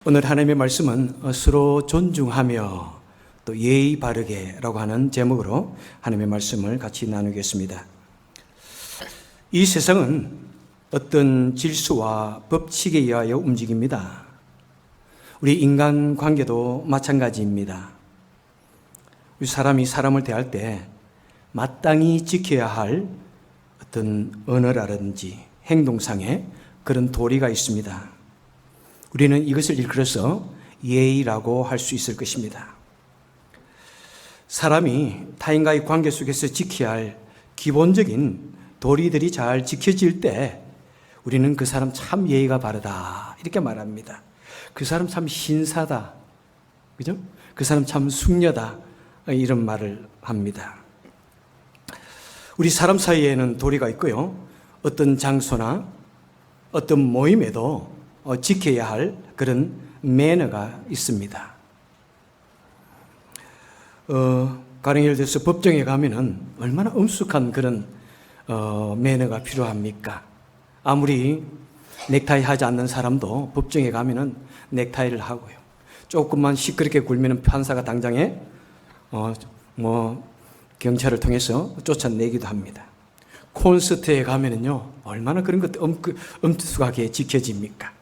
오늘 하나님의 말씀은 서로 존중하며 또 예의 바르게라고 하는 제목으로 하나님의 말씀을 같이 나누겠습니다. 이 세상은 어떤 질서와 법칙에 의하여 움직입니다. 우리 인간 관계도 마찬가지입니다. 우리 사람이 사람을 대할 때 마땅히 지켜야 할 어떤 언어라든지 행동상의 그런 도리가 있습니다. 우리는 이것을 일컬어서 예의라고 할 수 있을 것입니다. 사람이 타인과의 관계 속에서 지켜야 할 기본적인 도리들이 잘 지켜질 때 우리는 그 사람 참 예의가 바르다 이렇게 말합니다. 그 사람 참 신사다, 그죠? 그 사람 참 숙녀다 이런 말을 합니다. 우리 사람 사이에는 도리가 있고요. 어떤 장소나 어떤 모임에도 지켜야 할 그런 매너가 있습니다. 가령 예를 들어서 법정에 가면은 얼마나 엄숙한 그런 매너가 필요합니까? 아무리 넥타이 하지 않는 사람도 법정에 가면은 넥타이를 하고요. 조금만 시끄럽게 굴면은 판사가 당장에 경찰을 통해서 쫓아내기도 합니다. 콘서트에 가면은요 얼마나 그런 것도 엄숙하게 지켜집니까?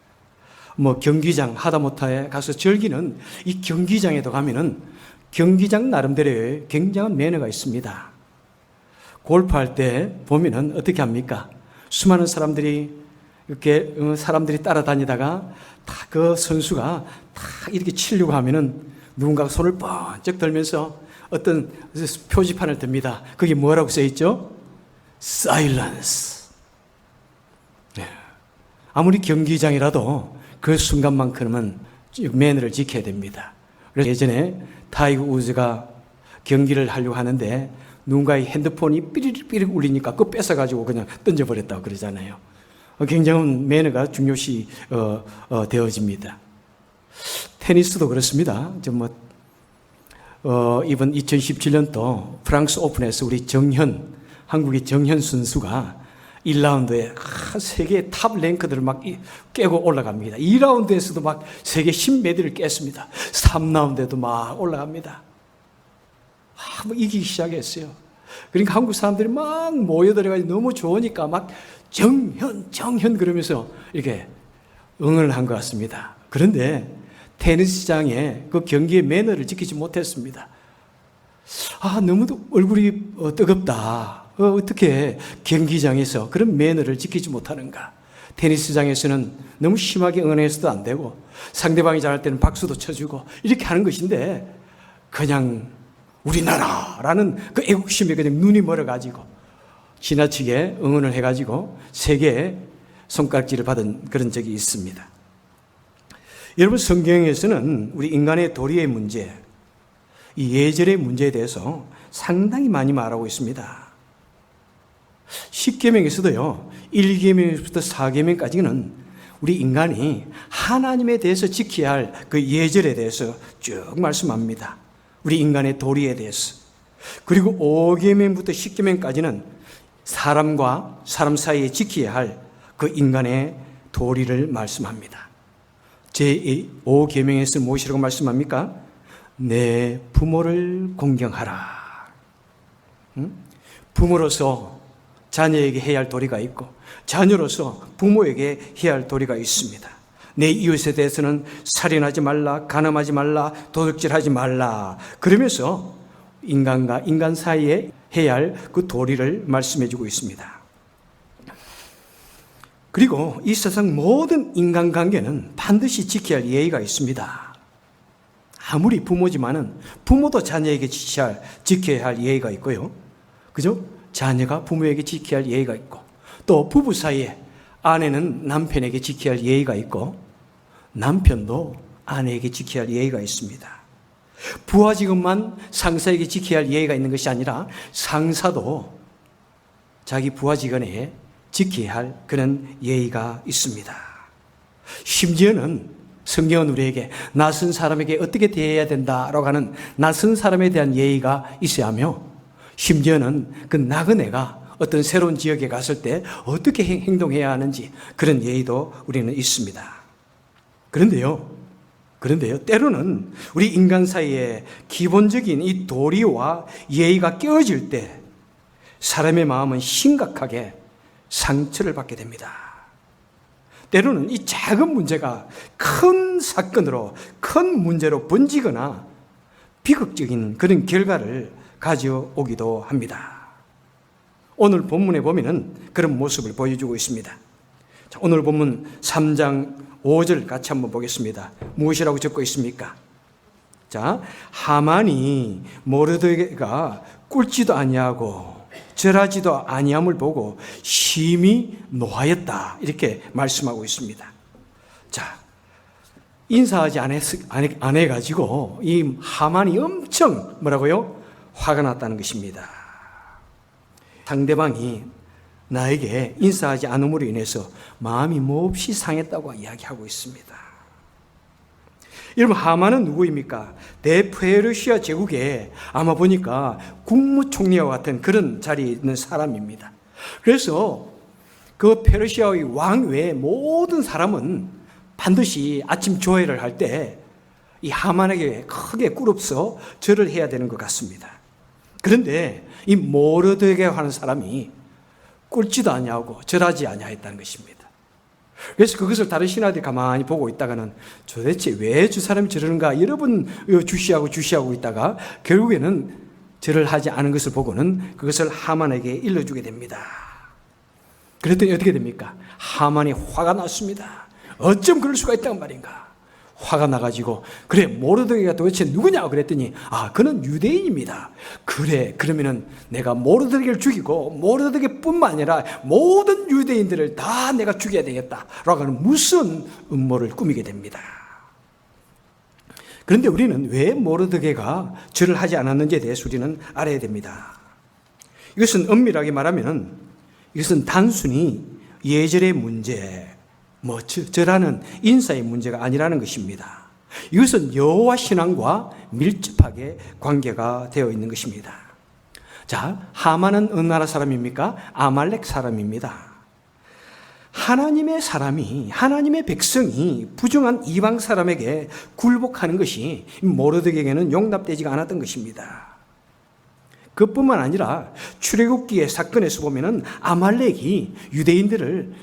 경기장 하다못해 가서 즐기는 이 경기장에도 가면은 경기장 나름대로의 굉장한 매너가 있습니다. 골프할 때 보면은 어떻게 합니까? 수많은 사람들이 이렇게 사람들이 따라다니다가 다 그 선수가 다 이렇게 치려고 하면은 누군가가 손을 번쩍 들면서 어떤 표지판을 듭니다. 거기 뭐라고 써 있죠? Silence. 네. 아무리 경기장이라도 그 순간만큼은 매너를 지켜야 됩니다. 그래서 예전에 타이거 우즈가 경기를 하려고 하는데 누군가의 핸드폰이 삐리릭 울리니까 그거 뺏어가지고 그냥 던져버렸다고 그러잖아요. 굉장한 매너가 중요시 되어집니다. 테니스도 그렇습니다. 이번 2017년도 프랑스 오픈에서 우리 한국의 정현 선수가 1라운드에 세계 탑 랭크들을 막 깨고 올라갑니다. 2라운드에서도 막 세계 10매들을 깼습니다. 3라운드에도 막 올라갑니다. 이기기 시작했어요. 그러니까 한국 사람들이 막 모여들어가지고 너무 좋으니까 막 정현 그러면서 이렇게 응원을 한 것 같습니다. 그런데 테니스장에 그 경기의 매너를 지키지 못했습니다. 너무도 얼굴이 뜨겁다. 어떻게 경기장에서 그런 매너를 지키지 못하는가? 테니스장에서는 너무 심하게 응원해서도 안 되고 상대방이 잘할 때는 박수도 쳐주고 이렇게 하는 것인데 그냥 우리나라라는 그 애국심에 그냥 눈이 멀어가지고 지나치게 응원을 해가지고 세계의 손가락질을 받은 그런 적이 있습니다. 여러분, 성경에서는 우리 인간의 도리의 문제, 이 예절의 문제에 대해서 상당히 많이 말하고 있습니다. 10계명에서도요, 1계명부터 4계명까지는 우리 인간이 하나님에 대해서 지켜야 할 그 예절에 대해서 쭉 말씀합니다. 우리 인간의 도리에 대해서. 그리고 5계명부터 10계명까지는 사람과 사람 사이에 지켜야 할 그 인간의 도리를 말씀합니다. 제5계명에서 무엇이라고 말씀합니까? 내 부모를 공경하라. 부모로서 자녀에게 해야 할 도리가 있고 자녀로서 부모에게 해야 할 도리가 있습니다. 내 이웃에 대해서는 살인하지 말라, 간음하지 말라, 도둑질하지 말라. 그러면서 인간과 인간 사이에 해야 할 그 도리를 말씀해 주고 있습니다. 그리고 이 세상 모든 인간관계는 반드시 지켜야 할 예의가 있습니다. 아무리 부모지만은 부모도 자녀에게 지켜야 할 예의가 있고요. 그죠? 자녀가 부모에게 지켜야 할 예의가 있고 또 부부 사이에 아내는 남편에게 지켜야 할 예의가 있고 남편도 아내에게 지켜야 할 예의가 있습니다. 부하 직원만 상사에게 지켜야 할 예의가 있는 것이 아니라 상사도 자기 부하 직원에게 지켜야 할 그런 예의가 있습니다. 심지어는 성경은 우리에게 낯선 사람에게 어떻게 대해야 된다라고 하는 낯선 사람에 대한 예의가 있어야 하며 심지어는 그 나그네가 어떤 새로운 지역에 갔을 때 어떻게 행동해야 하는지 그런 예의도 우리는 있습니다. 그런데요, 그런데요, 때로는 우리 인간 사이에 기본적인 이 도리와 예의가 깨어질 때 사람의 마음은 심각하게 상처를 받게 됩니다. 때로는 이 작은 문제가 큰 사건으로, 큰 문제로 번지거나 비극적인 그런 결과를 가져오기도 합니다. 오늘 본문에 보면은 그런 모습을 보여주고 있습니다. 자, 오늘 본문 3장 5절 같이 한번 보겠습니다. 무엇이라고 적고 있습니까? 자, 하만이 모르드게가 꿇지도 아니하고 절하지도 아니함을 보고 심히 노하였다, 이렇게 말씀하고 있습니다. 자, 인사하지 안 해가지고 이 하만이 엄청 뭐라고요? 화가 났다는 것입니다. 상대방이 나에게 인사하지 않음으로 인해서 마음이 몹시 상했다고 이야기하고 있습니다. 여러분, 하만은 누구입니까? 대페르시아 제국에 아마 보니까 국무총리와 같은 그런 자리에 있는 사람입니다. 그래서 그 페르시아의 왕 외에 모든 사람은 반드시 아침 조회를 할 때 이 하만에게 크게 꿇어서 절을 해야 되는 것 같습니다. 그런데 이 모르드게 하는 사람이 꿇지도 아니하고 절하지 아니하였다는 것입니다. 그래서 그것을 다른 신하들이 가만히 보고 있다가는 도대체 왜 저 사람이 저러는가 여러 번 주시하고 있다가 결국에는 절을 하지 않은 것을 보고는 그것을 하만에게 일러주게 됩니다. 그랬더니 어떻게 됩니까? 하만이 화가 났습니다. 어쩜 그럴 수가 있단 말인가? 화가 나가지고, 그래, 모르드게가 도대체 누구냐 그랬더니, 그는 유대인입니다. 그래, 그러면은 내가 모르드게를 죽이고 모르드게뿐만 아니라 모든 유대인들을 다 내가 죽여야 되겠다라고 하는 무슨 음모를 꾸미게 됩니다. 그런데 우리는 왜 모르드게가 절을 하지 않았는지에 대해서 우리는 알아야 됩니다. 이것은 엄밀하게 말하면 이것은 단순히 예절의 문제, 절하는 인사의 문제가 아니라는 것입니다. 이것은 여호와 신앙과 밀접하게 관계가 되어 있는 것입니다. 자, 하만은 어느 나라 사람입니까? 아말렉 사람입니다. 하나님의 사람이, 하나님의 백성이 부정한 이방 사람에게 굴복하는 것이 모르드게에게는 용납되지가 않았던 것입니다. 그뿐만 아니라 출애굽기의 사건에서 보면은 아말렉이 유대인들을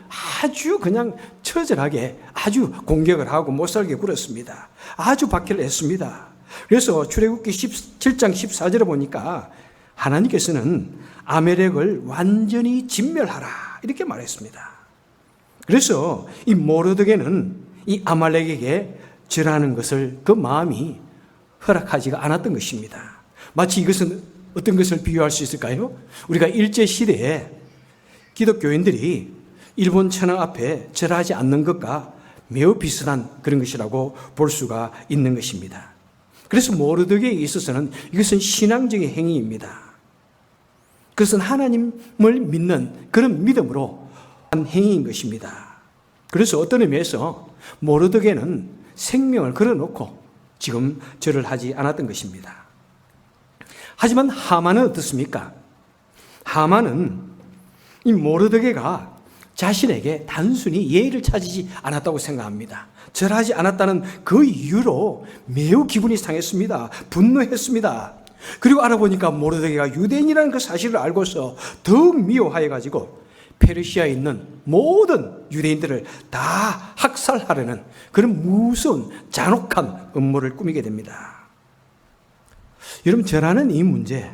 아주 그냥 처절하게 아주 공격을 하고 못살게 굴었습니다. 아주 박해를 했습니다. 그래서 출애굽기 17장 14절에 보니까 하나님께서는 아말렉을 완전히 진멸하라, 이렇게 말했습니다. 그래서 이 모르드게는 이 아말렉에게 절하는 것을 그 마음이 허락하지가 않았던 것입니다. 마치 이것은 어떤 것을 비유할 수 있을까요? 우리가 일제시대에 기독교인들이 일본 천황 앞에 절하지 않는 것과 매우 비슷한 그런 것이라고 볼 수가 있는 것입니다. 그래서 모르드게에 있어서는 이것은 신앙적인 행위입니다. 그것은 하나님을 믿는 그런 믿음으로 한 행위인 것입니다. 그래서 어떤 의미에서 모르드게는 생명을 걸어놓고 지금 절을 하지 않았던 것입니다. 하지만 하만은 어떻습니까? 하만은 이 모르드게가 자신에게 단순히 예의를 찾지 않았다고 생각합니다. 절하지 않았다는 그 이유로 매우 기분이 상했습니다. 분노했습니다. 그리고 알아보니까 모르드게가 유대인이라는 그 사실을 알고서 더욱 미워하여가지고 페르시아에 있는 모든 유대인들을 다 학살하려는 그런 무서운 잔혹한 음모를 꾸미게 됩니다. 여러분, 절하는 이 문제,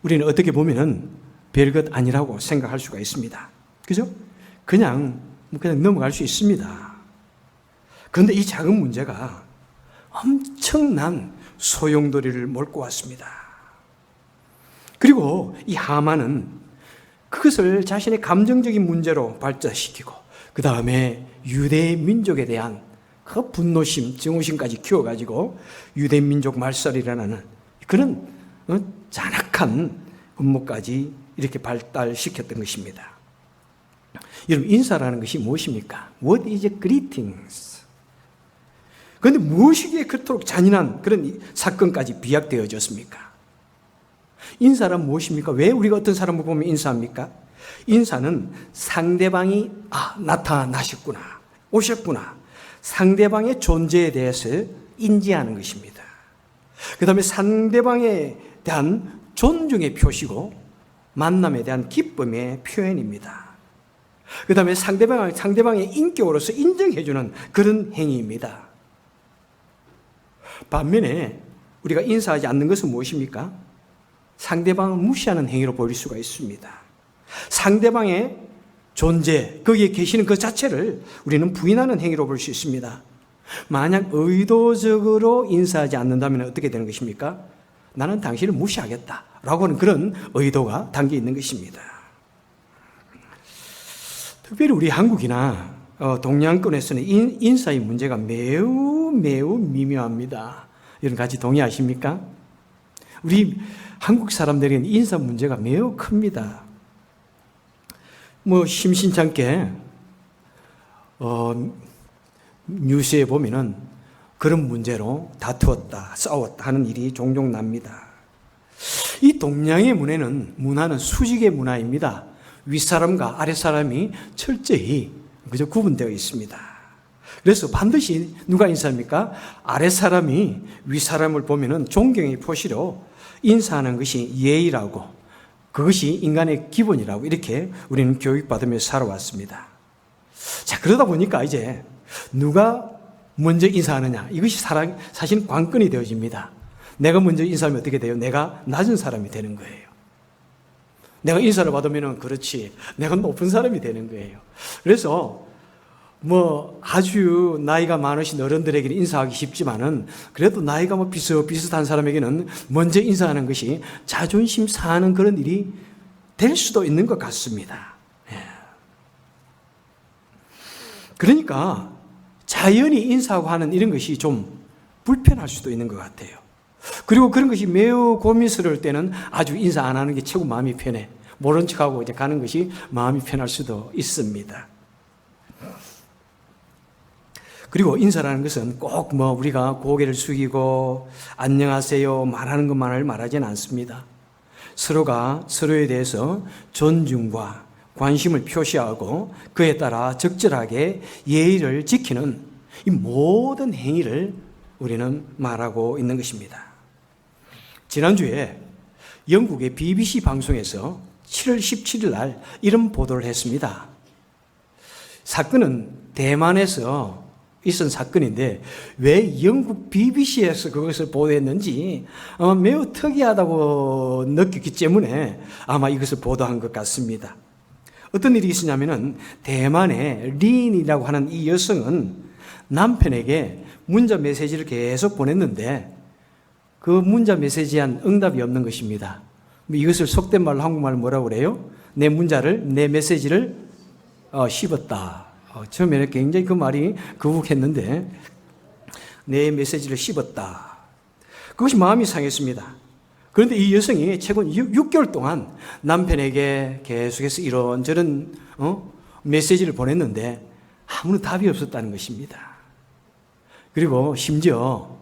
우리는 어떻게 보면은 별것 아니라고 생각할 수가 있습니다. 그죠? 그냥 넘어갈 수 있습니다. 그런데 이 작은 문제가 엄청난 소용돌이를 몰고 왔습니다. 그리고 이 하만은 그것을 자신의 감정적인 문제로 발전시키고, 그 다음에 유대 민족에 대한 그 분노심, 증오심까지 키워가지고 유대 민족 말살이라는 그런 잔악한 음모까지 이렇게 발달시켰던 것입니다. 여러분, 인사라는 것이 무엇입니까? What is greetings? 그런데 무엇이기에 그토록 잔인한 그런 사건까지 비약되어졌습니까? 인사란 무엇입니까? 왜 우리가 어떤 사람을 보면 인사합니까? 인사는 상대방이 나타나셨구나, 오셨구나, 상대방의 존재에 대해서 인지하는 것입니다. 그 다음에 상대방에 대한 존중의 표시고 만남에 대한 기쁨의 표현입니다. 그 다음에 상대방의 인격으로서 인정해주는 그런 행위입니다. 반면에 우리가 인사하지 않는 것은 무엇입니까? 상대방을 무시하는 행위로 보일 수가 있습니다. 상대방의 존재, 거기에 계시는 그 자체를 우리는 부인하는 행위로 볼 수 있습니다. 만약 의도적으로 인사하지 않는다면 어떻게 되는 것입니까? 나는 당신을 무시하겠다 라고 하는 그런 의도가 담겨 있는 것입니다. 특별히 우리 한국이나 동양권에서는 인사의 문제가 매우 미묘합니다. 여러분 같이 동의하십니까? 우리 한국 사람들에게는 인사 문제가 매우 큽니다. 심심찮게 뉴스에 보면은 그런 문제로 다투었다, 싸웠다 하는 일이 종종 납니다. 이 동양의 문화는 수직의 문화입니다. 윗사람과 아랫사람이 철저히 그저 구분되어 있습니다. 그래서 반드시 누가 인사합니까? 아랫사람이 윗사람을 보면은 존경의 표시로 인사하는 것이 예의라고, 그것이 인간의 기본이라고 이렇게 우리는 교육받으면서 살아왔습니다. 자, 그러다 보니까 이제 누가 먼저 인사하느냐, 이것이 사실 관건이 되어집니다. 내가 먼저 인사하면 어떻게 돼요? 내가 낮은 사람이 되는 거예요. 내가 인사를 받으면 그렇지, 내가 높은 사람이 되는 거예요. 그래서 아주 나이가 많으신 어른들에게는 인사하기 쉽지만은 그래도 나이가 비슷한 사람에게는 먼저 인사하는 것이 자존심 상하는 그런 일이 될 수도 있는 것 같습니다. 그러니까 자연히 인사하고 하는 이런 것이 좀 불편할 수도 있는 것 같아요. 그리고 그런 것이 매우 고민스러울 때는 아주 인사 안 하는 게 최고 마음이 편해. 모른 척하고 이제 가는 것이 마음이 편할 수도 있습니다. 그리고 인사라는 것은 꼭 우리가 고개를 숙이고 안녕하세요 말하는 것만을 말하지는 않습니다. 서로가 서로에 대해서 존중과 관심을 표시하고 그에 따라 적절하게 예의를 지키는 이 모든 행위를 우리는 말하고 있는 것입니다. 지난주에 영국의 BBC 방송에서 7월 17일 날 이런 보도를 했습니다. 사건은 대만에서 있은 사건인데 왜 영국 BBC에서 그것을 보도했는지 매우 특이하다고 느꼈기 때문에 아마 이것을 보도한 것 같습니다. 어떤 일이 있었냐면은 대만의 린이라고 하는 이 여성은 남편에게 문자 메시지를 계속 보냈는데 그 문자 메시지에 한 응답이 없는 것입니다. 이것을 속된 말로 한국말로 뭐라고 그래요? 내 메시지를 씹었다. 처음에는 굉장히 그 말이 거북했는데 내 메시지를 씹었다. 그것이 마음이 상했습니다. 그런데 이 여성이 최근 6개월 동안 남편에게 계속해서 이런저런 메시지를 보냈는데 아무런 답이 없었다는 것입니다. 그리고 심지어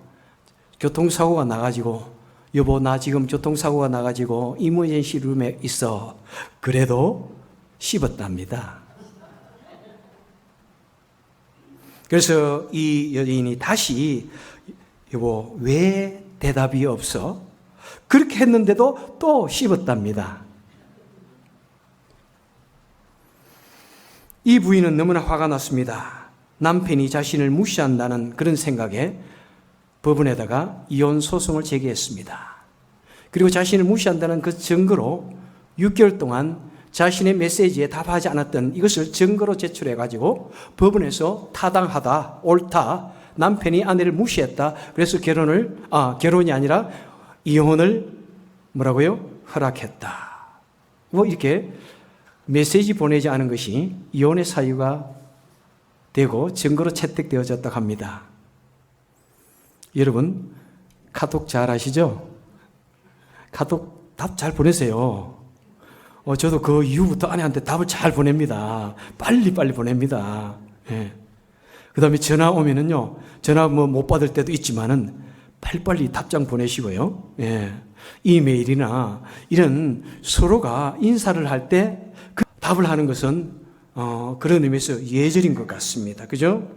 교통사고가 나가지고 여보 나 지금 교통사고가 나가지고 이머전시 룸에 있어. 그래도 씹었답니다. 그래서 이 여인이 다시 여보 왜 대답이 없어? 그렇게 했는데도 또 씹었답니다. 이 부인은 너무나 화가 났습니다. 남편이 자신을 무시한다는 그런 생각에 법원에다가 이혼 소송을 제기했습니다. 그리고 자신을 무시한다는 그 증거로 6개월 동안 자신의 메시지에 답하지 않았던 이것을 증거로 제출해가지고 법원에서 타당하다, 옳다, 남편이 아내를 무시했다. 그래서 결혼이 아니라 이혼을 허락했다. 이렇게 메시지 보내지 않은 것이 이혼의 사유가 되고 증거로 채택되어졌다고 합니다. 여러분, 카톡 잘 하시죠? 카톡 답 잘 보내세요. 저도 그 이후부터 아내한테 답을 잘 보냅니다. 빨리 보냅니다. 예. 그 다음에 전화 오면은요, 전화 못 받을 때도 있지만은 빨리 답장 보내시고요. 예. 이메일이나 이런 서로가 인사를 할 때 그 답을 하는 것은 그런 의미에서 예절인 것 같습니다. 그죠?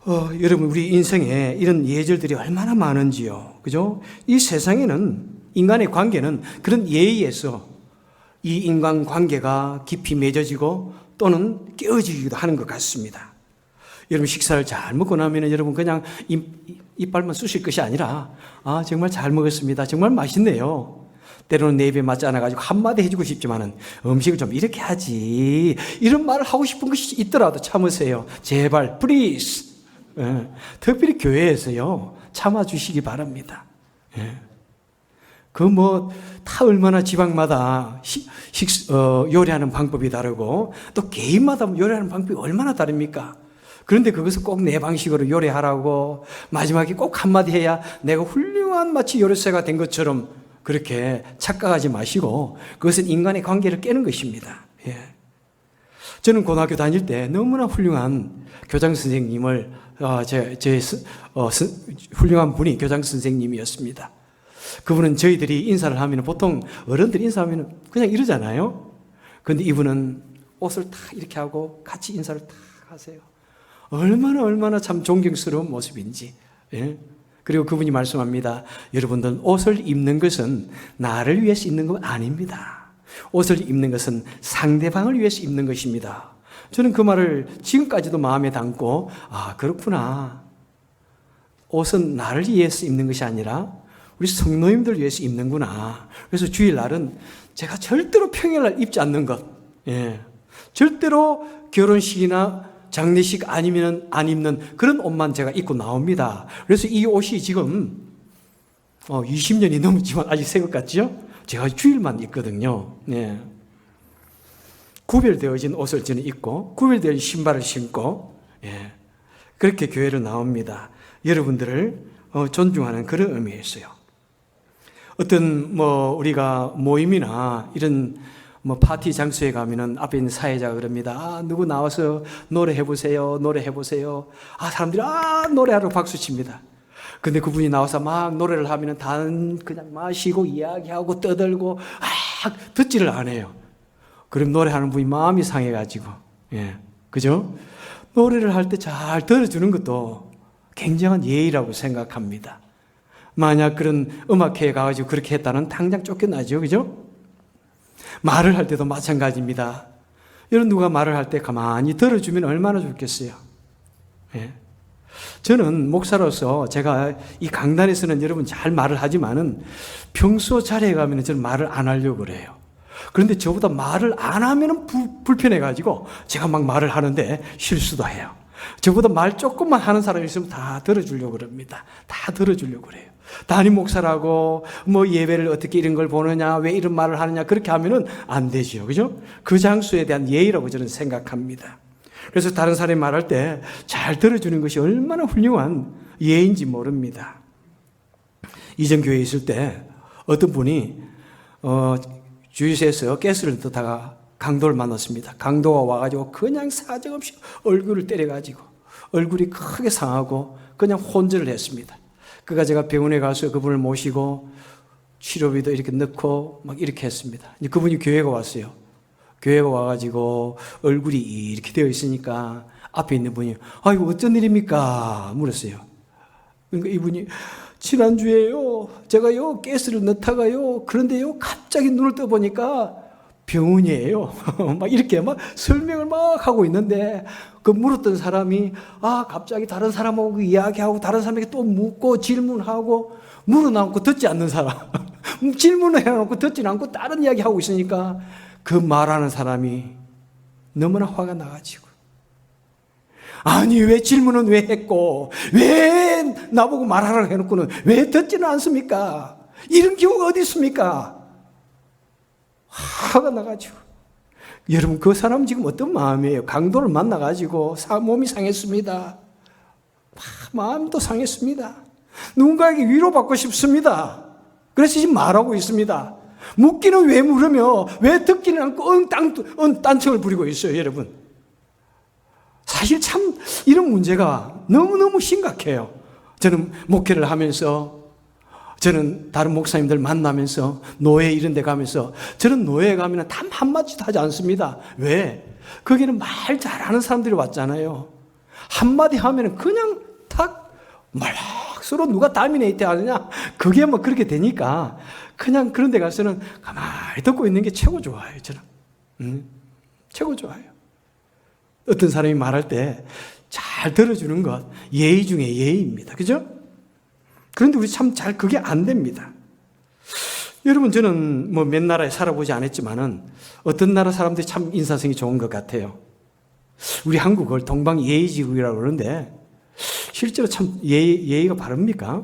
여러분, 우리 인생에 이런 예절들이 얼마나 많은지요. 그죠? 이 세상에는 인간의 관계는 그런 예의에서 이 인간 관계가 깊이 맺어지고 또는 깨어지기도 하는 것 같습니다. 여러분, 식사를 잘 먹고 나면 여러분 그냥 이빨만 쑤실 것이 아니라, 아, 정말 잘 먹었습니다. 정말 맛있네요. 때로는 내 입에 맞지 않아가지고 한마디 해주고 싶지만은 음식을 좀 이렇게 하지. 이런 말을 하고 싶은 것이 있더라도 참으세요. 제발, please. 예. 특별히 교회에서요, 참아주시기 바랍니다. 예. 다 얼마나 지방마다 요리하는 방법이 다르고 또 개인마다 요리하는 방법이 얼마나 다릅니까? 그런데 그것을 꼭 내 방식으로 요리하라고 마지막에 꼭 한마디 해야 내가 훌륭한 마치 요리사가 된 것처럼 그렇게 착각하지 마시고 그것은 인간의 관계를 깨는 것입니다. 예. 저는 고등학교 다닐 때 너무나 훌륭한 교장 선생님을 훌륭한 분이 교장 선생님이었습니다. 그분은 저희들이 인사를 하면 보통 어른들이 인사하면 그냥 이러잖아요. 그런데 이분은 옷을 다 이렇게 하고 같이 인사를 다 하세요. 얼마나 참 존경스러운 모습인지. 예? 그리고 그분이 말씀합니다. 여러분들, 옷을 입는 것은 나를 위해서 입는 건 아닙니다. 옷을 입는 것은 상대방을 위해서 입는 것입니다. 저는 그 말을 지금까지도 마음에 담고, 아, 그렇구나. 옷은 나를 위해서 입는 것이 아니라 우리 성도님들 위해서 입는구나. 그래서 주일날은 제가 절대로 평일날 입지 않는 것. 예. 절대로 결혼식이나 장례식 아니면 안 입는 그런 옷만 제가 입고 나옵니다. 그래서 이 옷이 지금 20년이 넘었지만 아직 새 것 같죠? 제가 주일만 입거든요. 예. 구별되어진 옷을 저는 입고 구별되어진 신발을 신고, 예, 그렇게 교회를 나옵니다. 여러분들을 존중하는 그런 의미가 있어요. 어떤 우리가 모임이나 이런 파티 장소에 가면은 앞에 있는 사회자가 그럽니다. 아, 누구 나와서 노래해보세요. 노래해보세요. 아, 사람들이 노래하러 박수 칩니다. 근데 그분이 나와서 막 노래를 하면은 단 그냥 마시고 이야기하고 떠들고 듣지를 안 해요. 그럼 노래하는 분이 마음이 상해가지고, 예, 그죠? 노래를 할 때 잘 들어주는 것도 굉장한 예의라고 생각합니다. 만약 그런 음악회에 가가지고 그렇게 했다는 당장 쫓겨나죠, 그죠? 말을 할 때도 마찬가지입니다. 여러분, 누가 말을 할 때 가만히 들어주면 얼마나 좋겠어요. 예. 저는 목사로서 제가 이 강단에서는 여러분 잘 말을 하지만은 평소 자리에 가면 저는 말을 안 하려고 그래요. 그런데 저보다 말을 안 하면 불편해가지고 제가 막 말을 하는데 실수도 해요. 저보다 말 조금만 하는 사람이 있으면 다 들어주려고 그럽니다. 다 들어주려고 그래요. 담임 목사라고 예배를 어떻게 이런 걸 보느냐, 왜 이런 말을 하느냐, 그렇게 하면은 안 되죠. 그죠? 그 장소에 대한 예의라고 저는 생각합니다. 그래서 다른 사람이 말할 때 잘 들어주는 것이 얼마나 훌륭한 예인지 모릅니다. 이전 교회에 있을 때 어떤 분이 주유소에서 가스를 넣다가 강도를 만났습니다. 강도가 와가지고 그냥 사정없이 얼굴을 때려가지고 얼굴이 크게 상하고 그냥 혼절을 했습니다. 그가 제가 병원에 가서 그분을 모시고 치료비도 이렇게 넣고 막 이렇게 했습니다. 이제 그분이 교회가 왔어요. 교회가 와가지고 얼굴이 이렇게 되어 있으니까 앞에 있는 분이 이거 어쩐 일입니까? 물었어요. 그러니까 이분이 지난주에요, 제가요 가스를 넣다가요, 그런데요 갑자기 눈을 떠보니까 병원이에요. 막 이렇게 막 설명을 막 하고 있는데 그 물었던 사람이 갑자기 다른 사람하고 이야기하고 다른 사람에게 또 묻고 질문하고 물어놓고 듣지 않는 사람 질문을 해놓고 듣지 않고 다른 이야기하고 있으니까 그 말하는 사람이 너무나 화가 나가지고, 아니 왜 질문은 왜 했고 왜 나보고 말하라고 해놓고는 왜 듣지는 않습니까? 이런 경우가 어디 있습니까? 화가 나가지고. 여러분, 그 사람 지금 어떤 마음이에요? 강도를 만나가지고 몸이 상했습니다. 마음도 상했습니다. 누군가에게 위로받고 싶습니다. 그래서 지금 말하고 있습니다. 묻기는 왜 물으며 왜 듣기는 않고 딴청을 부리고 있어요, 여러분. 사실 참 이런 문제가 너무너무 심각해요. 저는 목회를 하면서, 저는 다른 목사님들 만나면서 노예 이런 데 가면서 저는 노예에 가면 단 한마디도 하지 않습니다. 왜? 거기는 말 잘하는 사람들이 왔잖아요. 한마디 하면 그냥 탁 말락 서로 누가 다미네이트 하느냐, 그게 뭐 그렇게 되니까 그냥 그런 데 가서는 가만히 듣고 있는 게 최고 좋아요. 저는 최고 좋아요. 어떤 사람이 말할 때 잘 들어주는 것, 예의 중에 예의입니다. 그죠? 그런데 우리 참 잘 그게 안 됩니다. 여러분, 저는 뭐 몇 나라에 살아보지 않았지만은 어떤 나라 사람들이 참 인사성이 좋은 것 같아요. 우리 한국을 동방 예의지국이라고 그러는데 실제로 참 예의가 바릅니까?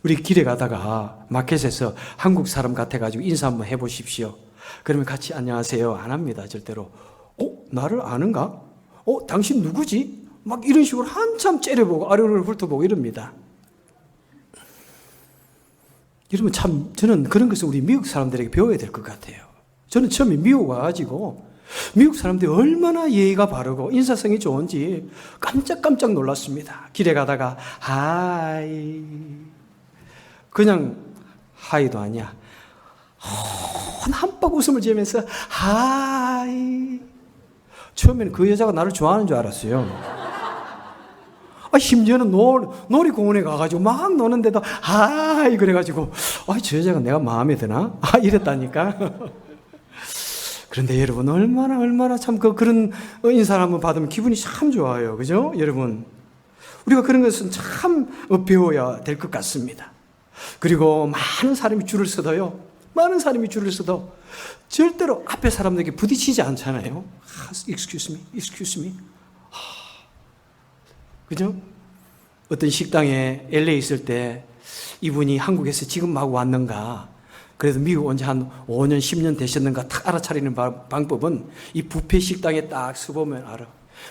우리 길에 가다가 마켓에서 한국 사람 같아가지고 인사 한번 해보십시오. 그러면 같이 안녕하세요 안 합니다. 절대로. 나를 아는가? 당신 누구지? 막 이런 식으로 한참 째려보고 아래로 훑어보고 이럽니다. 여러분, 참 저는 그런 것을 우리 미국 사람들에게 배워야 될 것 같아요. 저는 처음에 미국 와가지고 미국 사람들이 얼마나 예의가 바르고 인사성이 좋은지 깜짝깜짝 놀랐습니다. 길에 가다가 하이, 그냥 하이도 아니야, 한박 웃음을 지으면서 하이. 처음에는 그 여자가 나를 좋아하는 줄 알았어요. 심지어는 놀이공원에 가가지고 막 노는데도 하이 그래가지고 저 여자가 내가 마음에 드나? 이랬다니까. 그런데 여러분, 얼마나 참 그런 인사를 한번 받으면 기분이 참 좋아요. 그죠? 여러분, 우리가 그런 것은 참 배워야 될 것 같습니다. 그리고 많은 사람이 줄을 서도 절대로 앞에 사람들에게 부딪히지 않잖아요. excuse me. 그죠? 어떤 식당에 LA 있을 때 이분이 한국에서 지금 막 왔는가, 그래도 미국 온 지 한 5년, 10년 되셨는가 딱 알아차리는 방법은 이 뷔페 식당에 딱 서보면 알아.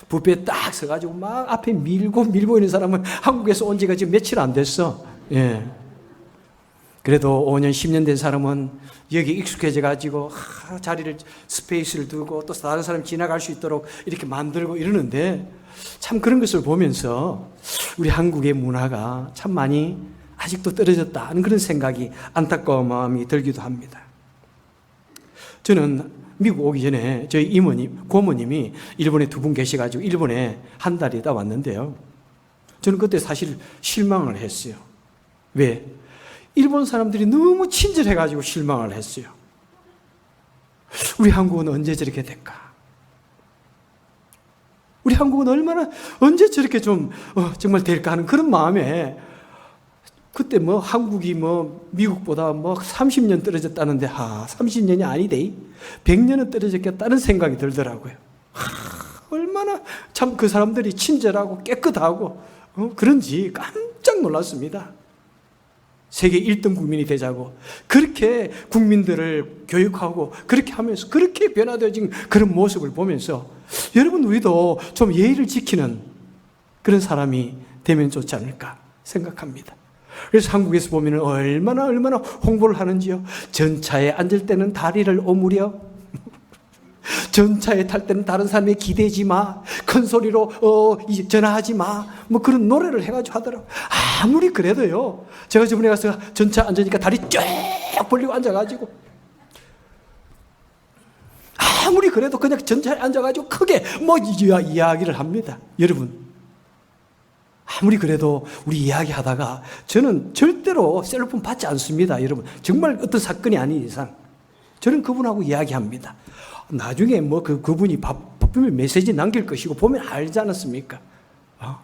뷔페에 딱 서가지고 막 앞에 밀고 있는 사람은 한국에서 온 지가 지금 며칠 안 됐어. 예. 그래도 5년, 10년 된 사람은 여기 익숙해져가지고 자리를, 스페이스를 두고 또 다른 사람이 지나갈 수 있도록 이렇게 만들고 이러는데, 참 그런 것을 보면서 우리 한국의 문화가 참 많이 아직도 떨어졌다는 그런 생각이, 안타까운 마음이 들기도 합니다. 저는 미국 오기 전에 저희 고모님이 일본에 2분 계셔가지고 일본에 한 달 있다 왔는데요. 저는 그때 사실 실망을 했어요. 왜? 일본 사람들이 너무 친절해가지고 실망을 했어요. 우리 한국은 언제 저렇게 될까? 우리 한국은 언제 저렇게 좀 정말 될까 하는 그런 마음에, 그때 한국이 미국보다 30년 떨어졌다는데 30년이 아니대, 100년은 떨어졌겠다는 생각이 들더라고요. 얼마나 참 그 사람들이 친절하고 깨끗하고 그런지 깜짝 놀랐습니다. 세계 1등 국민이 되자고 그렇게 국민들을 교육하고 그렇게 하면서 그렇게 변화되어진 그런 모습을 보면서, 여러분, 우리도 좀 예의를 지키는 그런 사람이 되면 좋지 않을까 생각합니다. 그래서 한국에서 보면 얼마나 홍보를 하는지요. 전차에 앉을 때는 다리를 오므려, 전차에 탈 때는 다른 사람에게 기대지 마, 큰 소리로 전화하지 마, 그런 노래를 해가지고 하더라고요. 아무리 그래도요, 제가 저번에 가서 전차 앉으니까 다리 쫙 벌리고 앉아가지고, 아무리 그래도 그냥 전차에 앉아가지고 크게 이야기를 합니다. 여러분, 아무리 그래도 우리 이야기하다가 저는 절대로 셀럽폰 받지 않습니다. 여러분, 정말 어떤 사건이 아닌 이상 저는 그분하고 이야기합니다. 나중에 그분이 바쁘면 메시지 남길 것이고 보면 알지 않았습니까?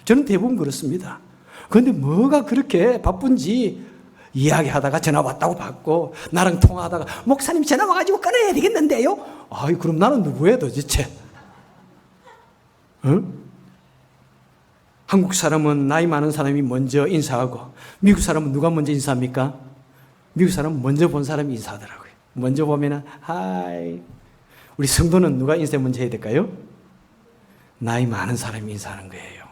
저는 대부분 그렇습니다. 그런데 뭐가 그렇게 바쁜지 이야기하다가 전화 왔다고 받고, 나랑 통화하다가 목사님 전화 와가지고 끊어야 되겠는데요? 그럼 나는 누구예요 도대체? 한국 사람은 나이 많은 사람이 먼저 인사하고, 미국 사람은 누가 먼저 인사합니까? 미국 사람은 먼저 본 사람이 인사하더라고요. 먼저 보면은 하이. 우리 성도는 누가 인사 먼저 해야 될까요? 나이 많은 사람이 인사하는 거예요.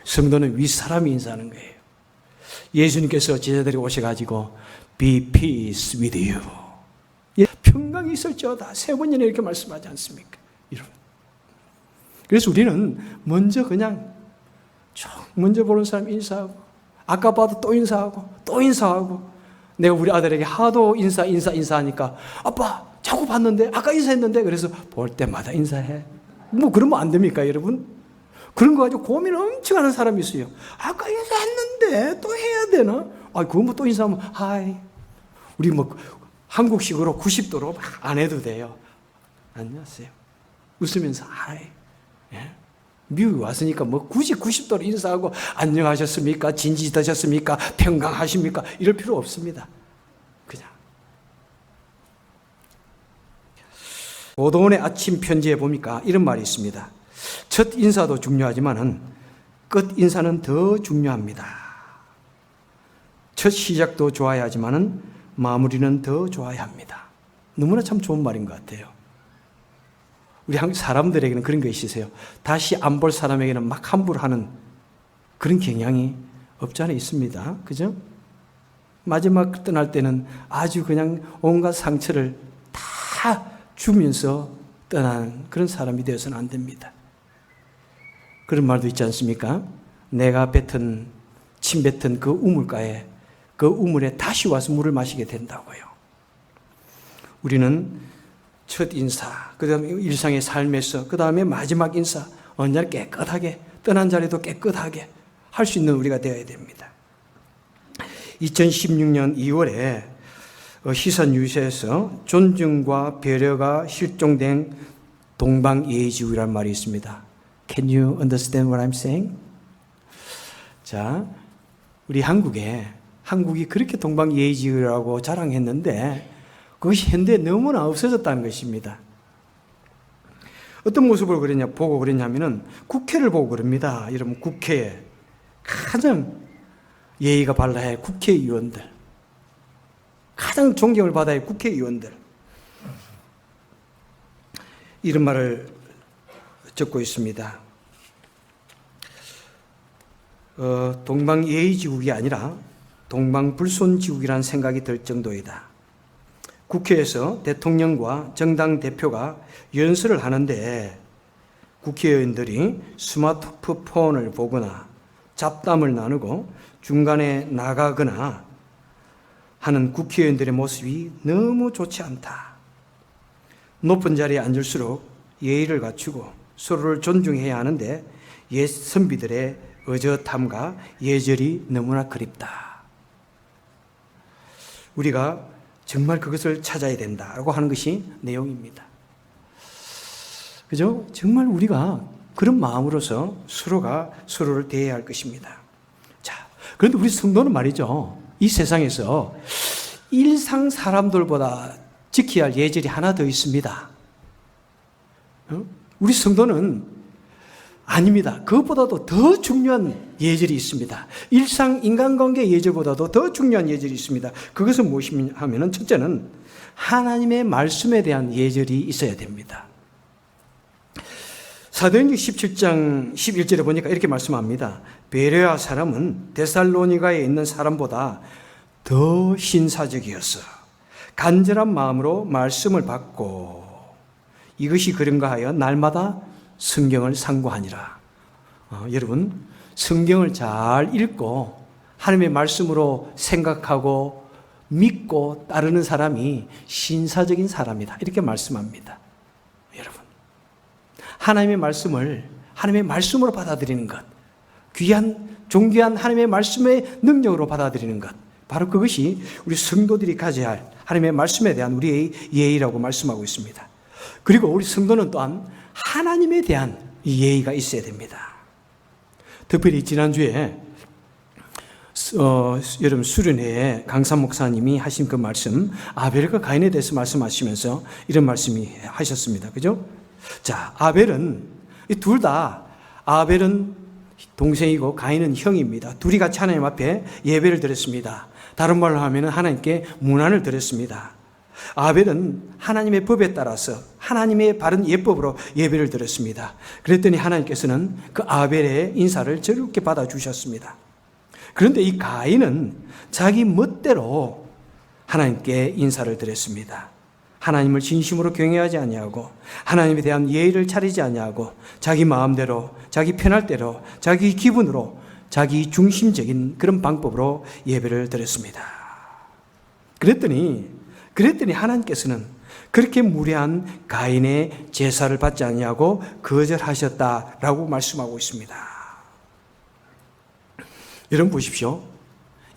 성도는 윗사람이 인사하는 거예요. 예수님께서 제자들이 오셔가지고 Be peace with you, 평강이 있을지어다 3번이나 이렇게 말씀하지 않습니까? 여러분, 그래서 우리는 먼저 먼저 보는 사람 인사하고, 아까 봐도 또 인사하고, 내가 우리 아들에게 하도 인사하니까, 아빠 자꾸 봤는데 아까 인사했는데, 그래서 볼 때마다 인사해. 뭐 그러면 안 됩니까, 여러분? 그런 거 가지고 고민 엄청 하는 사람이 있어요. 아까 인사했는데 또 해야 되나? 그거 뭐 또 인사하면, 하이. 우리 뭐 한국식으로 90도로 안 해도 돼요. 안녕하세요. 웃으면서, 하이. 예? 미국에 왔으니까 뭐 굳이 90도로 인사하고 안녕하셨습니까? 진지 드셨습니까? 평강하십니까? 이럴 필요 없습니다. 그냥. 오도원의 아침 편지에 보니까 이런 말이 있습니다. 첫 인사도 중요하지만은 끝 인사는 더 중요합니다. 첫 시작도 좋아야 하지만은 마무리는 더 좋아야 합니다. 너무나 참 좋은 말인 것 같아요. 우리 한국 사람들에게는 그런 거 있으세요. 다시 안 볼 사람에게는 막 함부로 하는 그런 경향이 없지 않아 있습니다. 그죠? 마지막 떠날 때는 아주 그냥 온갖 상처를 다 주면서 떠나는 그런 사람이 되어서는 안 됩니다. 그런 말도 있지 않습니까? 내가 침 뱉은 그 우물가에, 그 우물에 다시 와서 물을 마시게 된다고요. 우리는 첫 인사, 그 다음에 일상의 삶에서, 그 다음에 마지막 인사, 언제나 깨끗하게, 떠난 자리도 깨끗하게 할 수 있는 우리가 되어야 됩니다. 2016년 2월에 시선유세에서 존중과 배려가 실종된 동방예의지국이라는 말이 있습니다. Can you understand what I'm saying? 자, 우리 한국이 그렇게 동방예의지국이라고 자랑했는데 그것이 현대에 너무나 없어졌다는 것입니다. 어떤 모습을 보고 그랬냐면은 국회를 보고 그럽니다. 여러분, 국회에 가장 예의가 발라야 할 국회의원들, 가장 존경을 받아야 할 국회의원들, 이런 말을 적고 있습니다. 동방예의지국이 아니라 동방불손지국이라는 생각이 들 정도이다. 국회에서 대통령과 정당 대표가 연설을 하는데 국회의원들이 스마트폰을 보거나 잡담을 나누고 중간에 나가거나 하는 국회의원들의 모습이 너무 좋지 않다. 높은 자리에 앉을수록 예의를 갖추고 서로를 존중해야 하는데 옛 선비들의 의젓함과 예절이 너무나 그립다. 우리가 정말 그것을 찾아야 된다라고 하는 것이 내용입니다. 그죠? 정말 우리가 그런 마음으로서 서로가 서로를 대해야 할 것입니다. 자, 그런데 우리 성도는 말이죠. 이 세상에서 일상 사람들보다 지켜야 할 예절이 하나 더 있습니다. 우리 성도는 아닙니다. 그것보다도 더 중요한 예절이 있습니다. 일상 인간관계 예절보다도 더 중요한 예절이 있습니다. 그것은 무엇이냐 하면은 첫째는 하나님의 말씀에 대한 예절이 있어야 됩니다. 사도행전 17장 11절에 보니까 이렇게 말씀합니다. 베레아 사람은 데살로니가에 있는 사람보다 더 신사적이었어. 간절한 마음으로 말씀을 받고 이것이 그런가 하여 날마다 성경을 상고하니라. 여러분, 성경을 잘 읽고 하나님의 말씀으로 생각하고 믿고 따르는 사람이 신사적인 사람이다. 이렇게 말씀합니다. 여러분, 하나님의 말씀을 하나님의 말씀으로 받아들이는 것, 귀한 존귀한 하나님의 말씀의 능력으로 받아들이는 것, 바로 그것이 우리 성도들이 가져야 할 하나님의 말씀에 대한 우리의 예의라고 말씀하고 있습니다. 그리고 우리 성도는 또한 하나님에 대한 예의가 있어야 됩니다. 특별히 지난주에 여러분 수련회에 강산 목사님이 하신 그 말씀, 아벨과 가인에 대해서 말씀하시면서 이런 말씀이 하셨습니다. 그죠? 자, 아벨은 둘 다, 아벨은 동생이고 가인은 형입니다. 둘이 같이 하나님 앞에 예배를 드렸습니다. 다른 말로 하면 하나님께 문안을 드렸습니다. 아벨은 하나님의 법에 따라서 하나님의 바른 예법으로 예배를 드렸습니다. 그랬더니 하나님께서는 그 아벨의 인사를 즐겁게 받아주셨습니다. 그런데 이 가인은 자기 멋대로 하나님께 인사를 드렸습니다. 하나님을 진심으로 경외하지 아니하고 하나님에 대한 예의를 차리지 아니하고 자기 마음대로, 자기 편할 대로, 자기 기분으로, 자기 중심적인 그런 방법으로 예배를 드렸습니다. 그랬더니 하나님께서는 그렇게 무례한 가인의 제사를 받지 않냐고 거절하셨다라고 말씀하고 있습니다. 여러분 보십시오.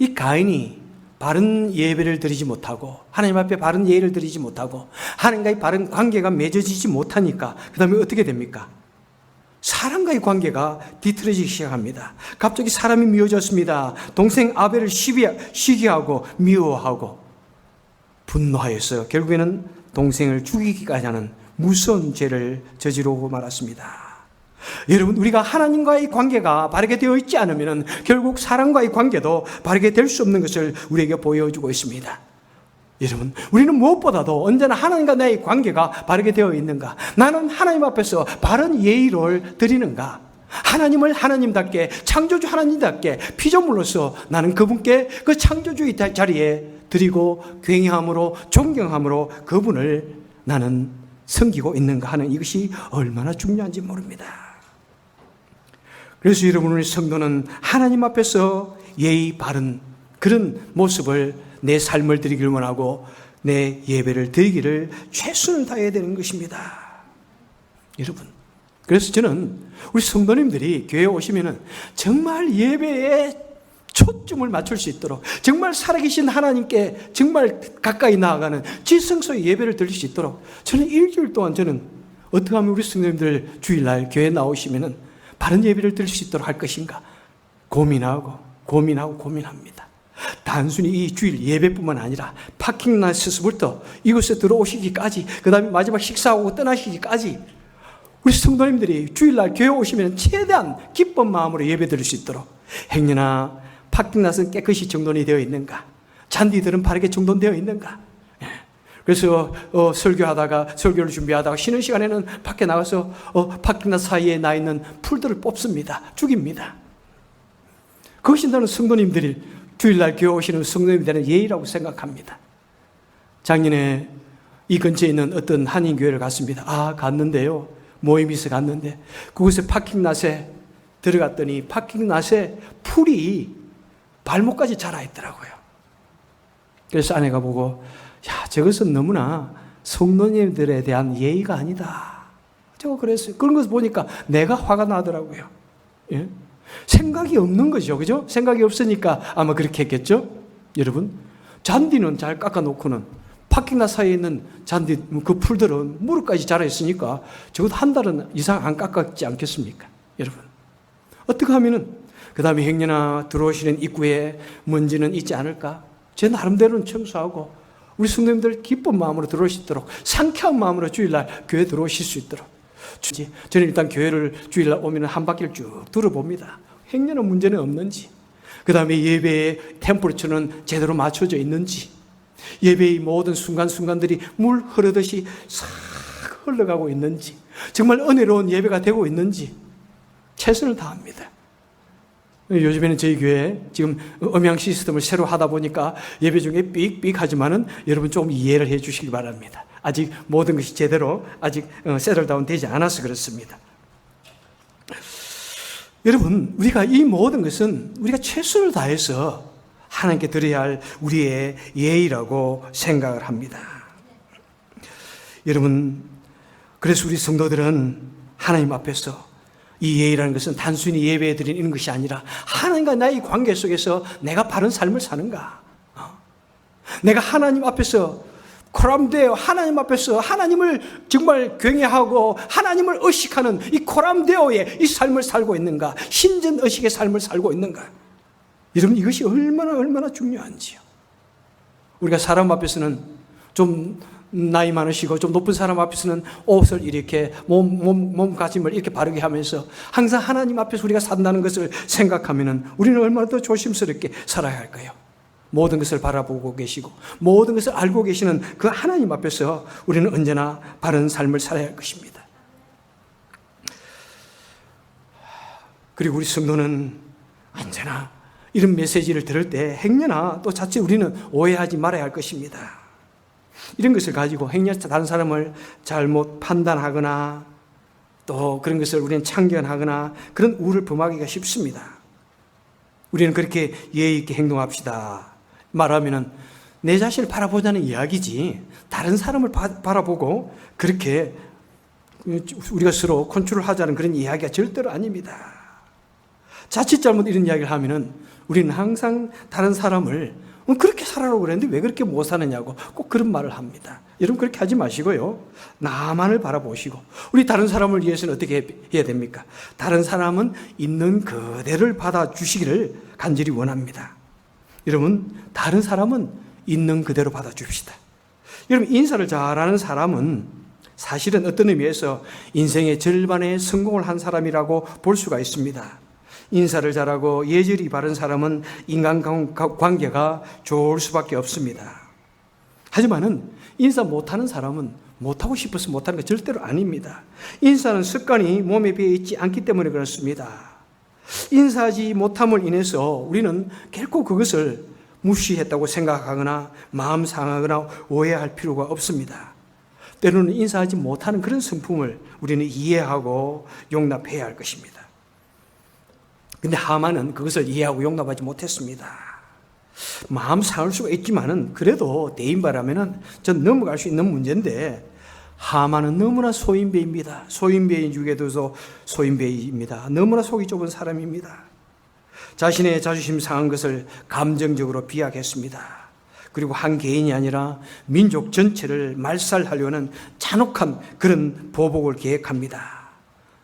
이 가인이 바른 예배를 드리지 못하고 하나님 앞에 바른 예의를 드리지 못하고 하나님과의 바른 관계가 맺어지지 못하니까 그 다음에 어떻게 됩니까? 사람과의 관계가 뒤틀어지기 시작합니다. 갑자기 사람이 미워졌습니다. 동생 아벨을 시기하고 미워하고 분노하여서 결국에는 동생을 죽이기까지 하는 무서운 죄를 저지르고 말았습니다. 여러분, 우리가 하나님과의 관계가 바르게 되어 있지 않으면 결국 사람과의 관계도 바르게 될 수 없는 것을 우리에게 보여주고 있습니다. 여러분, 우리는 무엇보다도 언제나 하나님과 나의 관계가 바르게 되어 있는가? 나는 하나님 앞에서 바른 예의를 드리는가? 하나님을 하나님답게, 창조주 하나님답게 피조물로서 나는 그분께 그 창조주의 자리에 드리고 경외함으로, 존경함으로 그분을 나는 섬기고 있는가 하는 이것이 얼마나 중요한지 모릅니다. 그래서 여러분, 우리 성도는 하나님 앞에서 예의 바른 그런 모습을 내 삶을 드리기를 원하고 내 예배를 드리기를 최선을 다해야 되는 것입니다. 여러분, 그래서 저는 우리 성도님들이 교회에 오시면은 정말 예배에 초점을 맞출 수 있도록 정말 살아계신 하나님께 정말 가까이 나아가는 지성소의 예배를 드릴 수 있도록 저는 일주일 동안 저는 어떻게 하면 우리 성도님들 주일날 교회에 나오시면은 바른 예배를 드릴 수 있도록 할 것인가 고민합니다. 단순히 이 주일 예배뿐만 아니라 파킹라스부터 이곳에 들어오시기까지 그 다음에 마지막 식사하고 떠나시기까지 우리 성도님들이 주일날 교회 오시면 최대한 기쁜 마음으로 예배 드릴 수 있도록 행여나 파킹랏은 깨끗이 정돈이 되어 있는가? 잔디들은 바르게 정돈되어 있는가? 그래서 설교를 준비하다가 쉬는 시간에는 밖에 나가서 파킹랏 사이에 나 있는 풀들을 뽑습니다. 죽입니다. 그것이 나는 성도님들이 주일날 교회 오시는 성도님들의 예의라고 생각합니다. 작년에 이 근처에 있는 어떤 한인교회를 갔습니다. 갔는데요. 모임이 있어 갔는데 그곳에 파킹랏에 들어갔더니 파킹랏에 풀이 발목까지 자라 있더라고요. 그래서 아내가 보고 저것은 너무나 성도님들에 대한 예의가 아니다. 저거 그랬어요. 그런 것을 보니까 내가 화가 나더라고요. 예? 생각이 없는 거죠. 그죠? 생각이 없으니까 아마 그렇게 했겠죠? 여러분, 잔디는 잘 깎아놓고는 파킹랏 사이에 있는 잔디, 그 풀들은 무릎까지 자라 있으니까 적어도 한 달은 이상 안 깎았지 않겠습니까? 여러분. 어떻게 하면은 그 다음에 행여나 들어오시는 입구에 먼지는 있지 않을까? 제 나름대로는 청소하고 우리 성도님들 기쁜 마음으로 들어올 수 있도록 상쾌한 마음으로 주일날 교회 들어오실 수 있도록 저는 일단 교회를 주일날 오면 한 바퀴를 쭉 둘러봅니다. 행여나 문제는 없는지, 그 다음에 예배의 템포처는 제대로 맞춰져 있는지, 예배의 모든 순간순간들이 물 흐르듯이 싹 흘러가고 있는지, 정말 은혜로운 예배가 되고 있는지 최선을 다합니다. 요즘에는 저희 교회 지금 음향 시스템을 새로 하다 보니까 예배 중에 삑삑하지만은 여러분 조금 이해를 해 주시기 바랍니다. 아직 모든 것이 제대로 아직 세틀다운 되지 않아서 그렇습니다. 여러분, 우리가 이 모든 것은 우리가 최선을 다해서 하나님께 드려야 할 우리의 예의라고 생각을 합니다. 여러분, 그래서 우리 성도들은 하나님 앞에서 이 예의라는 것은 단순히 예배에 드리는 것이 아니라 하나님과 나의 관계 속에서 내가 바른 삶을 사는가? 내가 하나님 앞에서 코람데오, 하나님 앞에서 하나님을 정말 경외하고 하나님을 의식하는 이 코람데오의 이 삶을 살고 있는가? 신전 의식의 삶을 살고 있는가? 여러분, 이것이 얼마나 중요한지요. 우리가 사람 앞에서는 좀 나이 많으시고 좀 높은 사람 앞에서는 옷을 이렇게 몸가짐을 이렇게 바르게 하면서 항상 하나님 앞에서 우리가 산다는 것을 생각하면 우리는 얼마나 더 조심스럽게 살아야 할까요? 모든 것을 바라보고 계시고 모든 것을 알고 계시는 그 하나님 앞에서 우리는 언제나 바른 삶을 살아야 할 것입니다. 그리고 우리 성도는 언제나 이런 메시지를 들을 때 행여나 또 자칫 우리는 오해하지 말아야 할 것입니다. 이런 것을 가지고 행여 다른 사람을 잘못 판단하거나 또 그런 것을 우리는 참견하거나 그런 우를 범하기가 쉽습니다. 우리는 그렇게 예의 있게 행동합시다 말하면은 내 자신을 바라보자는 이야기지 다른 사람을 바라보고 그렇게 우리가 서로 컨트롤 하자는 그런 이야기가 절대로 아닙니다. 자칫 잘못 이런 이야기를 하면은 우리는 항상 다른 사람을 그렇게 살아라고 그랬는데 왜 그렇게 못 사느냐고 꼭 그런 말을 합니다. 여러분 그렇게 하지 마시고요. 나만을 바라보시고 우리 다른 사람을 위해서는 어떻게 해야 됩니까? 다른 사람은 있는 그대로를 받아주시기를 간절히 원합니다. 여러분 다른 사람은 있는 그대로 받아줍시다. 여러분 인사를 잘하는 사람은 사실은 어떤 의미에서 인생의 절반의 성공을 한 사람이라고 볼 수가 있습니다. 인사를 잘하고 예절이 바른 사람은 인간관계가 좋을 수밖에 없습니다. 하지만은 인사 못하는 사람은 못하고 싶어서 못하는 게 절대로 아닙니다. 인사는 습관이 몸에 배어 있지 않기 때문에 그렇습니다. 인사하지 못함을 인해서 우리는 결코 그것을 무시했다고 생각하거나 마음 상하거나 오해할 필요가 없습니다. 때로는 인사하지 못하는 그런 성품을 우리는 이해하고 용납해야 할 것입니다. 근데 하만은 그것을 이해하고 용납하지 못했습니다. 마음 상할 수가 있지만은 그래도 대인바라면은 전 넘어갈 수 있는 문제인데 하만은 너무나 소인배입니다. 소인배인 중에도 소인배입니다. 너무나 속이 좁은 사람입니다. 자신의 자존심 상한 것을 감정적으로 비약했습니다. 그리고 한 개인이 아니라 민족 전체를 말살하려는 잔혹한 그런 보복을 계획합니다.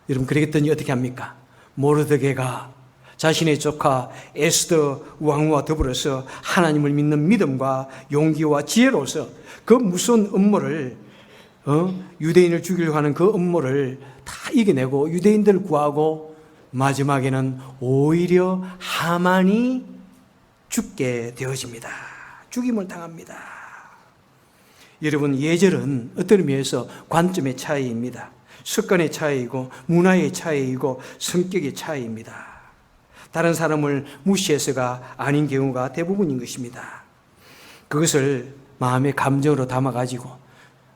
여러분 그러겠더니 어떻게 합니까? 모르드게가 자신의 조카 에스더 왕후와 더불어서 하나님을 믿는 믿음과 용기와 지혜로서 그 무서운 음모를 유대인을 죽이려고 하는 그 음모를 다 이겨내고 유대인들을 구하고 마지막에는 오히려 하만이 죽게 되어집니다. 죽임을 당합니다. 여러분 예절은 어떤 의미에서 관점의 차이입니다. 습관의 차이이고 문화의 차이이고 성격의 차이입니다. 다른 사람을 무시해서가 아닌 경우가 대부분인 것입니다. 그것을 마음의 감정으로 담아가지고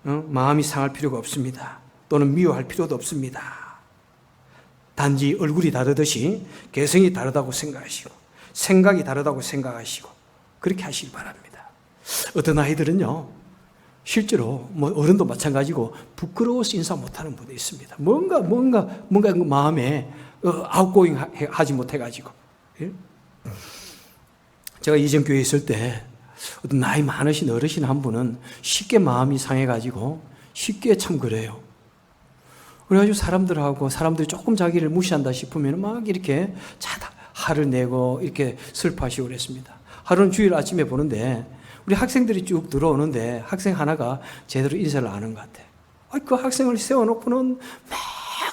마음이 상할 필요가 없습니다. 또는 미워할 필요도 없습니다. 단지 얼굴이 다르듯이 개성이 다르다고 생각하시고 생각이 다르다고 생각하시고 그렇게 하시기 바랍니다. 어떤 아이들은요 실제로 뭐 어른도 마찬가지고 부끄러워서 인사 못하는 분이 있습니다. 뭔가 마음에 아웃고잉 하지 못해가지고. 예? 제가 이전 교회에 있을 때 어떤 나이 많으신 어르신 한 분은 쉽게 마음이 상해가지고 쉽게 참 그래요. 그래가지고 사람들이 조금 자기를 무시한다 싶으면 막 이렇게 화를 내고 이렇게 슬퍼하시고 그랬습니다. 하루는 주일 아침에 보는데 우리 학생들이 쭉 들어오는데 학생 하나가 제대로 인사를 안 하는 것 같아. 그 학생을 세워놓고는 막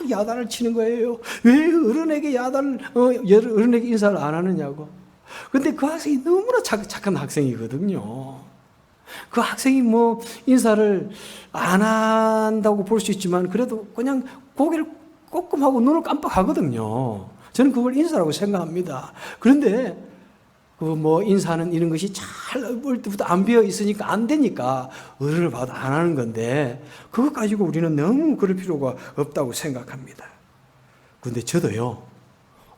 야단을 치는 거예요. 왜 어른에게 어른에게 인사를 안 하느냐고. 근데 그 학생이 너무나 착한 학생이거든요. 그 학생이 뭐 인사를 안 한다고 볼 수 있지만 그래도 그냥 고개를 꼼꼼하고 눈을 깜빡하거든요. 저는 그걸 인사라고 생각합니다. 그런데 뭐 인사는 이런 것이 잘 어릴 때부터 안 배어 있으니까 안 되니까 어른을 봐도 안 하는 건데 그것 가지고 우리는 너무 그럴 필요가 없다고 생각합니다. 그런데 저도요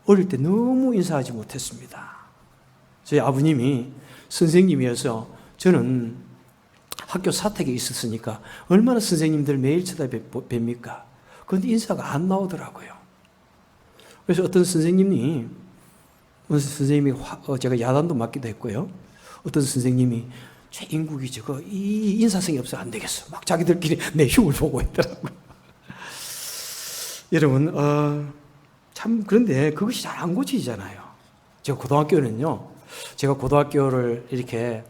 어릴 때 너무 인사하지 못했습니다. 저희 아버님이 선생님이어서 저는 학교 사택에 있었으니까 얼마나 선생님들 매일 쳐다뵙습니까? 그런데 인사가 안 나오더라고요. 그래서 어떤 선생님이 제가 야단도 맞기도 했고요. 어떤 선생님이 최인국이 이 인사성이 없어 안 되겠어. 막 자기들끼리 내 흉을 보고 있더라고요. 여러분, 참 그런데 그것이 잘 안 고치잖아요. 제가 고등학교를 이렇게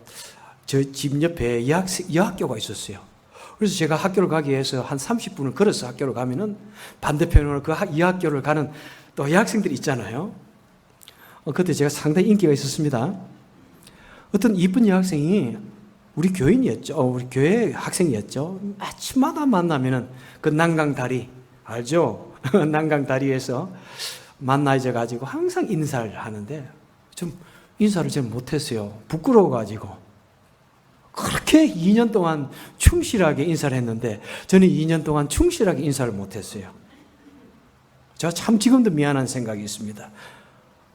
저 집 옆에 여학교가 있었어요. 그래서 제가 학교를 가기 위해서 한 30분을 걸어서 학교를 가면은 반대편으로 그 여학교를 가는 또 여학생들이 있잖아요. 그때 제가 상당히 인기가 있었습니다. 어떤 이쁜 여학생이 우리 교인이었죠. 우리 교회 학생이었죠. 아침마다 만나면은 그 난강다리 알죠? 난강다리에서 만나져가지고 항상 인사를 하는데 좀 인사를 잘 못했어요. 부끄러워가지고. 그렇게 2년 동안 충실하게 인사를 했는데 저는 2년 동안 충실하게 인사를 못했어요. 제가 참 지금도 미안한 생각이 있습니다.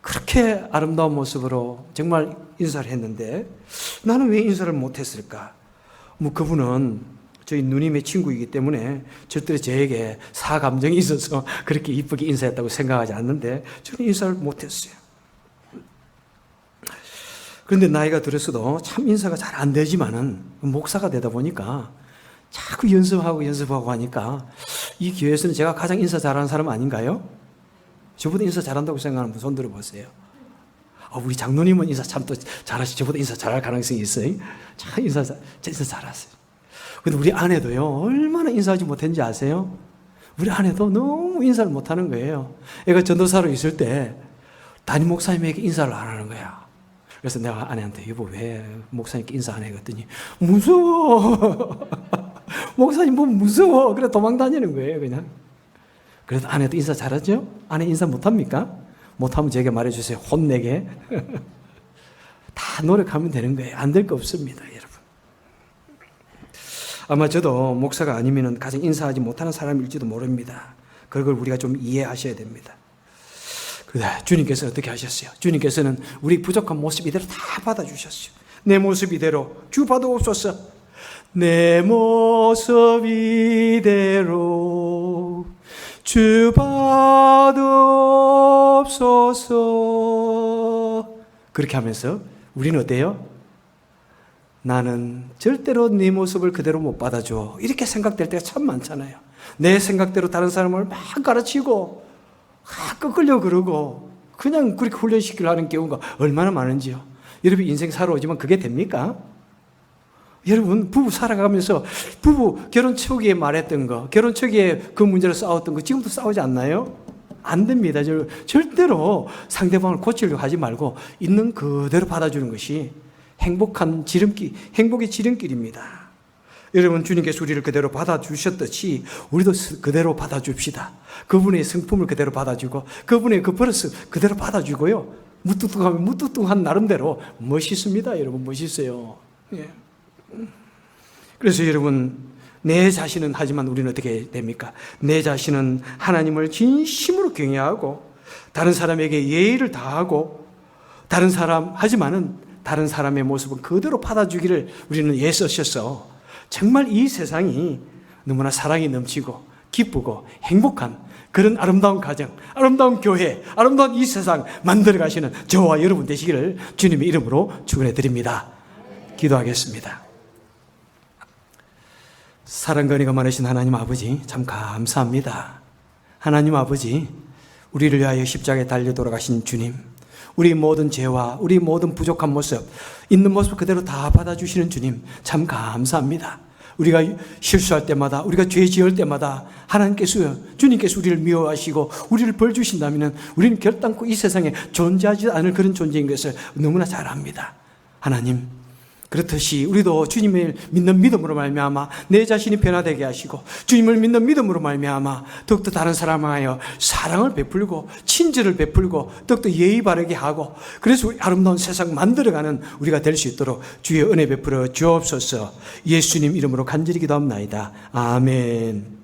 그렇게 아름다운 모습으로 정말 인사를 했는데 나는 왜 인사를 못했을까? 뭐 그분은 저희 누님의 친구이기 때문에 절대로 저에게 사감정이 있어서 그렇게 이쁘게 인사했다고 생각하지 않는데 저는 인사를 못했어요. 그런데 나이가 들었어도 참 인사가 잘 안 되지만은 목사가 되다 보니까 자꾸 연습하고 하니까 이 교회에서는 제가 가장 인사 잘하는 사람 아닌가요? 저보다 인사 잘한다고 생각하는 분 손 들어보세요. 우리 장로님은 인사 참 또 잘하시, 저보다 인사 잘할 가능성이 있어요. 참 인사 잘하세요. 근데 우리 아내도요, 얼마나 인사하지 못했는지 아세요? 우리 아내도 너무 인사를 못하는 거예요. 애가 전도사로 있을 때 담임 목사님에게 인사를 안 하는 거야. 그래서 내가 아내한테 여보 왜 목사님께 인사 안 해? 그랬더니 무서워. 목사님 보면 무서워. 그래 도망 다니는 거예요 그냥. 그래도 아내도 인사 잘하죠? 아내 인사 못합니까? 못하면 제게 말해주세요. 혼내게. 다 노력하면 되는 거예요. 안 될 거 없습니다 여러분. 아마 저도 목사가 아니면 가장 인사하지 못하는 사람일지도 모릅니다. 그걸 우리가 좀 이해하셔야 됩니다. 주님께서 어떻게 하셨어요? 주님께서는 우리 부족한 모습 이대로 다 받아주셨어요. 내 모습 이대로 주 받아옵소서. 내 모습 이대로 주 받아옵소서. 그렇게 하면서 우리는 어때요? 나는 절대로 네 모습을 그대로 못 받아줘. 이렇게 생각될 때가 참 많잖아요. 내 생각대로 다른 사람을 막 가르치고 꺾으려고 그러고 그냥 그렇게 훈련시키려 하는 경우가 얼마나 많은지요. 여러분 인생 살아오지만 그게 됩니까? 여러분 부부 살아가면서 부부 결혼 초기에 말했던 거, 결혼 초기에 그 문제로 싸웠던 거 지금도 싸우지 않나요? 안 됩니다. 절대로 상대방을 고치려고 하지 말고 있는 그대로 받아주는 것이 행복의 지름길입니다. 여러분 주님께서 우리를 그대로 받아주셨듯이 우리도 그대로 받아줍시다. 그분의 성품을 그대로 받아주고 그분의 그 버릇을 그대로 받아주고요. 무뚝뚝하면 무뚝뚝한 나름대로 멋있습니다. 여러분 멋있어요. 예. 그래서 여러분 내 자신은 하지만 우리는 어떻게 됩니까? 내 자신은 하나님을 진심으로 경외하고 다른 사람에게 예의를 다하고 하지만은 다른 사람의 모습은 그대로 받아주기를 우리는 애써셔서 정말 이 세상이 너무나 사랑이 넘치고 기쁘고 행복한 그런 아름다운 가정, 아름다운 교회, 아름다운 이 세상 만들어 가시는 저와 여러분 되시기를 주님의 이름으로 축원해 드립니다. 기도하겠습니다. 사랑과 은혜가 많으신 하나님 아버지 참 감사합니다. 하나님 아버지 우리를 위하여 십자가에 달려 돌아가신 주님, 우리 모든 죄와 우리 모든 부족한 모습, 있는 모습 그대로 다 받아주시는 주님 참 감사합니다. 우리가 실수할 때마다, 우리가 죄 지을 때마다 주님께서 우리를 미워하시고 우리를 벌 주신다면 우리는 결단코 이 세상에 존재하지 않을 그런 존재인 것을 너무나 잘 압니다. 하나님, 그렇듯이 우리도 주님을 믿는 믿음으로 말미암아 내 자신이 변화되게 하시고 주님을 믿는 믿음으로 말미암아 더욱더 다른 사람을 하여 사랑을 베풀고 친절을 베풀고 더욱더 예의 바르게 하고 그래서 우리 아름다운 세상 만들어가는 우리가 될 수 있도록 주의 은혜 베풀어 주옵소서. 예수님 이름으로 간절히 기도합나이다. 아멘.